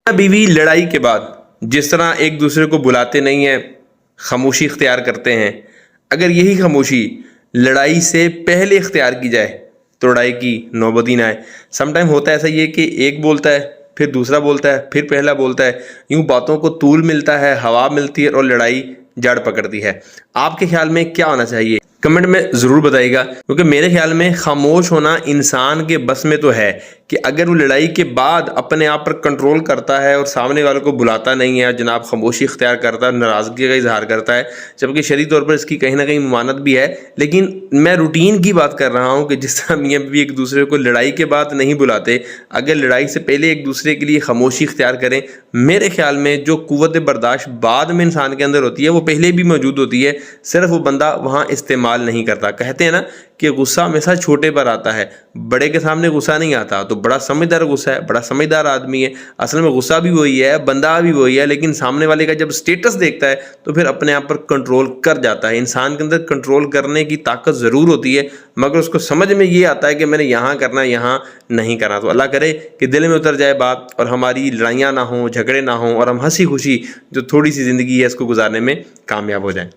بیوی لڑائی کے بعد جس طرح ایک دوسرے کو بلاتے نہیں ہیں، خاموشی اختیار کرتے ہیں، اگر یہی خاموشی لڑائی سے پہلے اختیار کی جائے تو لڑائی کی نوبت ہی نہ آئے۔ سم ٹائم ہوتا ہے ایسا یہ کہ ایک بولتا ہے، پھر دوسرا بولتا ہے، پھر پہلا بولتا ہے، یوں باتوں کو طول ملتا ہے، ہوا ملتی ہے اور لڑائی جڑ پکڑتی ہے۔ آپ کے خیال میں کیا ہونا چاہیے؟ کمنٹ میں ضرور بتائیے گا، کیونکہ میرے خیال میں خاموش ہونا انسان کے بس میں تو ہے کہ اگر وہ لڑائی کے بعد اپنے آپ پر کنٹرول کرتا ہے اور سامنے والوں کو بلاتا نہیں ہے، جناب خاموشی اختیار کرتا ہے، ناراضگی کا اظہار کرتا ہے، جبکہ شرعی طور پر اس کی کہیں نہ کہیں ممانعت بھی ہے، لیکن میں روٹین کی بات کر رہا ہوں کہ جس طرح میاں بیوی ایک دوسرے کو لڑائی کے بعد نہیں بلاتے، اگر لڑائی سے پہلے ایک دوسرے کے لیے خاموشی اختیار کریں، میرے خیال میں جو قوت برداشت بعد میں انسان کے اندر ہوتی ہے وہ پہلے بھی موجود ہوتی ہے، صرف وہ بندہ وہاں استعمال نہیں کرتا۔ کہتے ہیں نا کہ غصہ ہمیشہ چھوٹے پر آتا ہے، بڑے کے سامنے غصہ نہیں آتا، تو بڑا سمجھدار غصہ ہے، بڑا سمجھدار آدمی ہے، اصل میں غصہ بھی وہی ہے، بندہ بھی وہی ہے، لیکن سامنے والے کا جب سٹیٹس دیکھتا ہے تو پھر اپنے آپ پر کنٹرول کر جاتا ہے۔ انسان کے اندر کنٹرول کرنے کی طاقت ضرور ہوتی ہے، مگر اس کو سمجھ میں یہ آتا ہے کہ میں نے یہاں کرنا ہے، یہاں نہیں کرنا۔ تو اللہ کرے کہ دل میں اتر جائے بات اور ہماری لڑائیاں نہ ہوں، جھگڑے نہ ہوں، اور ہم ہنسی خوشی جو تھوڑی سی زندگی ہے اس کو گزارنے میں کامیاب ہو جائیں۔